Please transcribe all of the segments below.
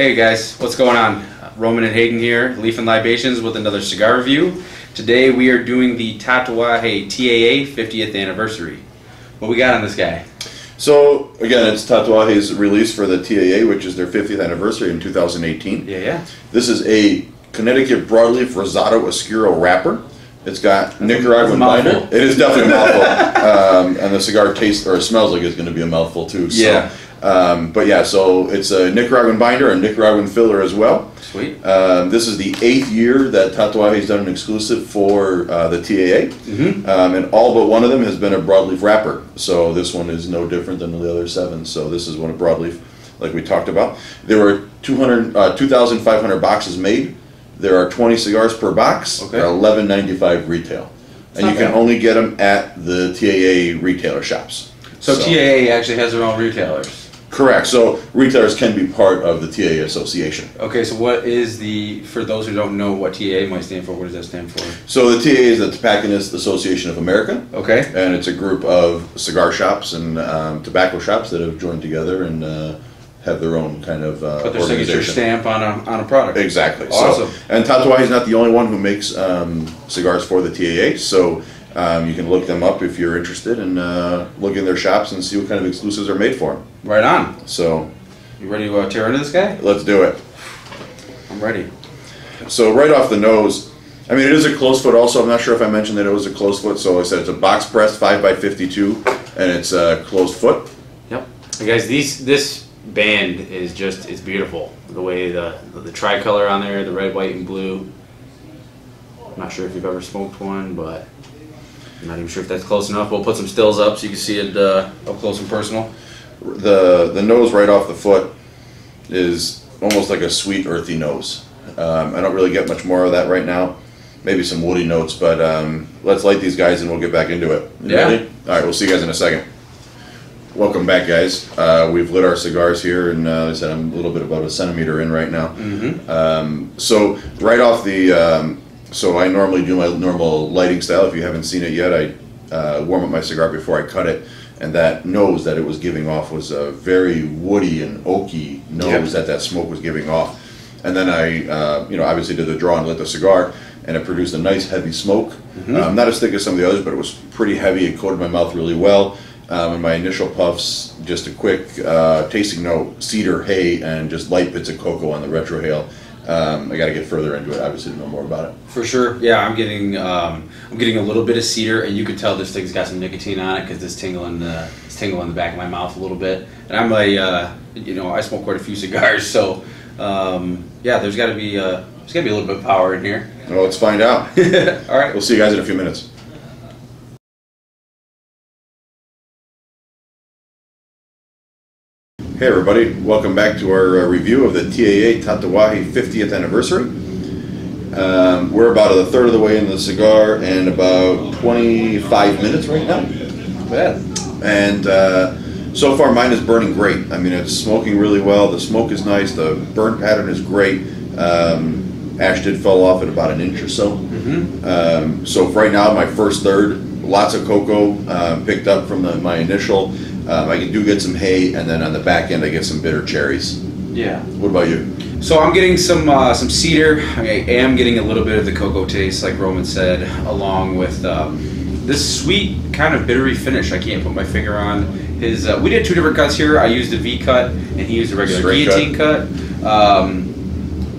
Hey guys, what's going on? Roman and Hayden here, Leaf and Libations with another cigar review. Today we are doing the Tatuaje TAA 50th anniversary. What we got on this guy? So again, it's Tatuaje's release for the TAA, which is their 50th anniversary in 2018. Yeah. This is a Connecticut broadleaf Rosado Oscuro wrapper. It's got Nicaraguan binder. It is definitely a mouthful, and the cigar tastes or smells like it's going to be a mouthful too. Yeah. But yeah, so it's a Nicaraguan binder and Nicaraguan filler as well. Sweet. This is the 8th year that Tatuaje has done an exclusive for the TAA, and all but one of them has been a broadleaf wrapper. So this one is no different than the other 7. So this is one of broadleaf, like we talked about. There were 2,500 boxes made. There are 20 cigars per box. Okay. They're $11.95 retail, and you can only get them at the TAA retailer shops. So TAA actually has their own retailers. Correct. So retailers can be part of the TAA association. Okay, so what is for those who don't know what TAA might stand for, what does that stand for? So the TAA is the Tobacconist Association of America. Okay. And it's a group of cigar shops and tobacco shops that have joined together and have their own kind of put their signature stamp on a product. Exactly. Awesome. So, and Tatuaje is not the only one who makes cigars for the TAA. So you can look them up if you're interested and look in their shops and see what kind of exclusives are made for them. Right on. So, you ready to tear into this guy? let's do it. I'm ready. So right off the nose, I mean, it is a closed foot also. I'm not sure if I mentioned that it was a closed foot. So I said it's a box pressed 5x52 and it's a closed foot. Yep. Hey guys, this band is just, it's beautiful. The way the tricolor on there, the red, white, and blue. I'm not sure if you've ever smoked one, but I'm not even sure if that's close enough. We'll put some stills up so you can see it up close and personal. The nose right off the foot is almost like a sweet, earthy nose. I don't really get much more of that right now. Maybe some woody notes, but let's light these guys and we'll get back into it. You ready? All right, we'll see you guys in a second. Welcome back, guys. We've lit our cigars here, and like I said, I'm a little bit about a centimeter in right now. So right off the, so I normally do my normal lighting style. If you haven't seen it yet, I warm up my cigar before I cut it. And that nose that it was giving off was a very woody and oaky nose that smoke was giving off. And then I, obviously did the draw and lit the cigar, and it produced a nice heavy smoke. Not as thick as some of the others, but it was pretty heavy. It coated my mouth really well. And my initial puffs, just a quick tasting note: cedar, hay, and just light bits of cocoa on the retrohale. I got to get further into it, obviously, to know more about it. For sure, yeah. I'm getting a little bit of cedar, and you can tell this thing's got some nicotine on it because it's tingling the back of my mouth a little bit. And I'm I smoke quite a few cigars, so yeah, there's got to be a little bit of power in here. Well, let's find out. All right, we'll see you guys in a few minutes. Hey everybody, welcome back to our review of the TAA Tatuaje 50th anniversary. We're about a third of the way into the cigar and about 25 minutes right now. not bad. And so far mine is burning great. I mean, it's smoking really well. The smoke is nice. The burn pattern is great. Ash did fall off at about an inch or so. So for right now, my first third, lots of cocoa picked up from my initial. I do get some hay, and then on the back end I get some bitter cherries. Yeah. What about you? So I'm getting some cedar. I am getting a little bit of the cocoa taste, like Roman said, along with this sweet kind of bittery finish. I can't put my finger on. We did 2 different cuts here. I used a V cut, and he used a regular guillotine cut.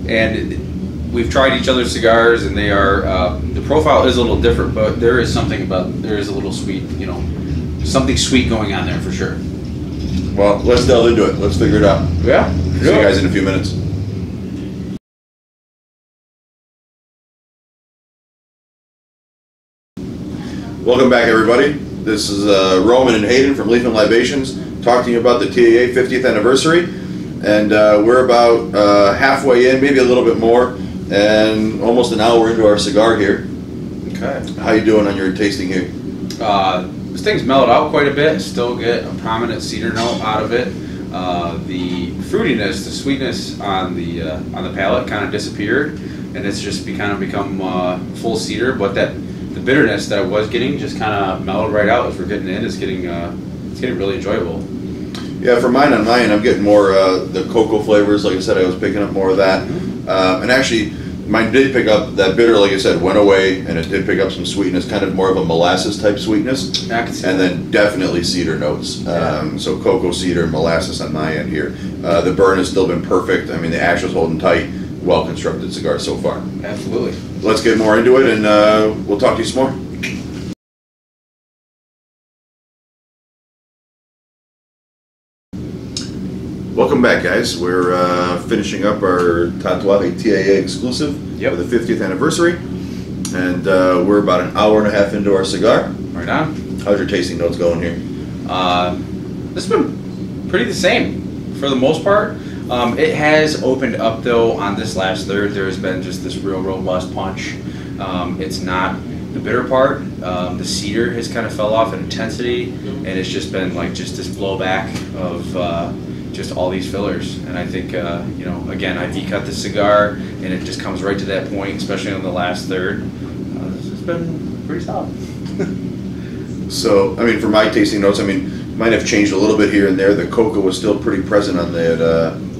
And we've tried each other's cigars, and they are the profile is a little different, but there is a little sweet, something sweet going on there for sure. Well, let's delve into it. Let's figure it out. Yeah. See you guys in a few minutes. Welcome back, everybody. This is Roman and Hayden from Leaf and Libations talking to you about the TAA 50th anniversary. And we're about halfway in, maybe a little bit more, and almost an hour into our cigar here. Okay. How you doing on your tasting here? This thing's mellowed out quite a bit. Still get a prominent cedar note out of it. The fruitiness, the sweetness on the palate kind of disappeared, and it's just become full cedar. But the bitterness that I was getting just kind of mellowed right out as we're getting in. It's getting really enjoyable. Yeah, for mine on mine, I'm getting more the cocoa flavors. Like I said, I was picking up more of that. And actually, mine did pick up that bitter, like I said, went away, and it did pick up some sweetness, kind of more of a molasses type sweetness. And then definitely cedar notes. So cocoa, cedar, molasses on my end here. The burn has still been perfect. I mean, the ash was holding tight. Well constructed cigar so far. Absolutely. Let's get more into it, and we'll talk to you some more. Welcome back, guys. We're finishing up our Tatuaje TAA exclusive for the 50th anniversary, and we're about an hour and a half into our cigar. Right on. How's your tasting notes going here? This has been pretty the same for the most part. It has opened up though on this last third. There has been just this real robust punch. It's not the bitter part. The cedar has kind of fell off in intensity, and it's just been like just this blowback of just all these fillers. And I think you know, again, I V-cut the cigar, and it just comes right to that point, especially on the last third. This has been pretty solid. So, I mean, for my tasting notes, I mean, might have changed a little bit here and there. The cocoa was still pretty present on that,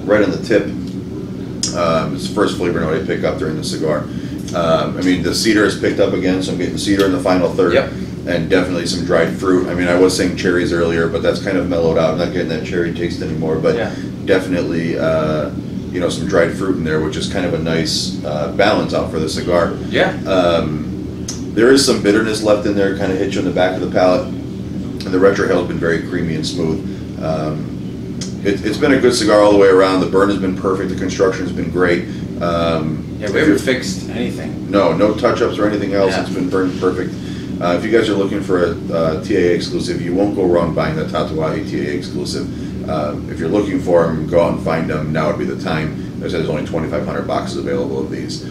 right on the tip. It's the first flavor note I pick up during the cigar. I mean, the cedar is picked up again, so I'm getting cedar in the final third. And definitely some dried fruit. I mean, I was saying cherries earlier, but that's kind of mellowed out. I'm not getting that cherry taste anymore, but definitely, you know, some dried fruit in there, which is kind of a nice balance out for the cigar. There is some bitterness left in there, kind of hit you in the back of the palate. And the retrohale has been very creamy and smooth. It's been a good cigar all the way around. The burn has been perfect. The construction has been great. Yeah, we haven't fixed anything. No touch-ups or anything else. It's been burned perfect. If you guys are looking for a TAA exclusive, you won't go wrong buying the Tatuaje TAA exclusive. If you're looking for them, go out and find them. Now would be the time. There's only 2,500 boxes available of these.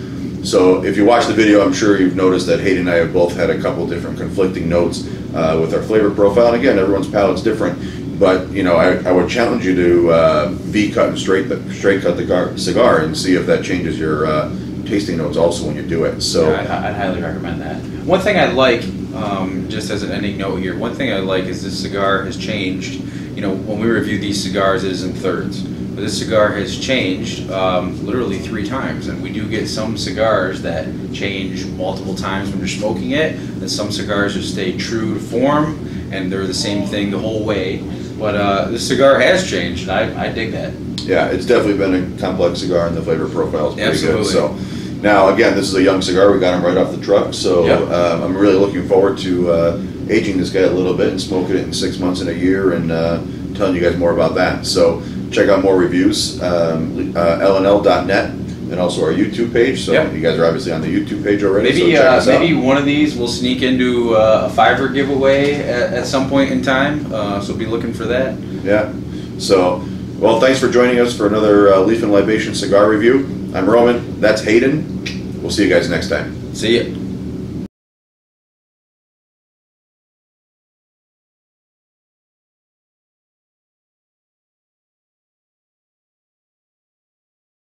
So if you watch the video, I'm sure you've noticed that Hayden and I have both had a couple different conflicting notes with our flavor profile. And again, everyone's palate's different. But you know, I would challenge you to V-cut and straight cut the cigar and see if that changes your tasting notes also when you do it. So yeah, I'd highly recommend that. One thing I like, just as an ending note here, one thing I like is this cigar has changed. You know, when we review these cigars, it is in thirds. But this cigar has changed literally 3 times, and we do get some cigars that change multiple times when you're smoking it, and some cigars just stay true to form, and they're the same thing the whole way. But this cigar has changed, and I dig that. Yeah, it's definitely been a complex cigar, and the flavor profile is pretty good. Absolutely. So now, again, this is a young cigar. We got him right off the truck, so I'm really looking forward to aging this guy a little bit and smoking it in 6 months and a year, and telling you guys more about that. So check out more reviews, lnl.net, and also our YouTube page. So you guys are obviously on the YouTube page already. Maybe so check us maybe out. one of these will sneak into a $5 giveaway at some point in time. So be looking for that. Yeah. So, well, thanks for joining us for another Leaf and Libation cigar review. I'm Roman. That's Hayden. We'll see you guys next time. See ya.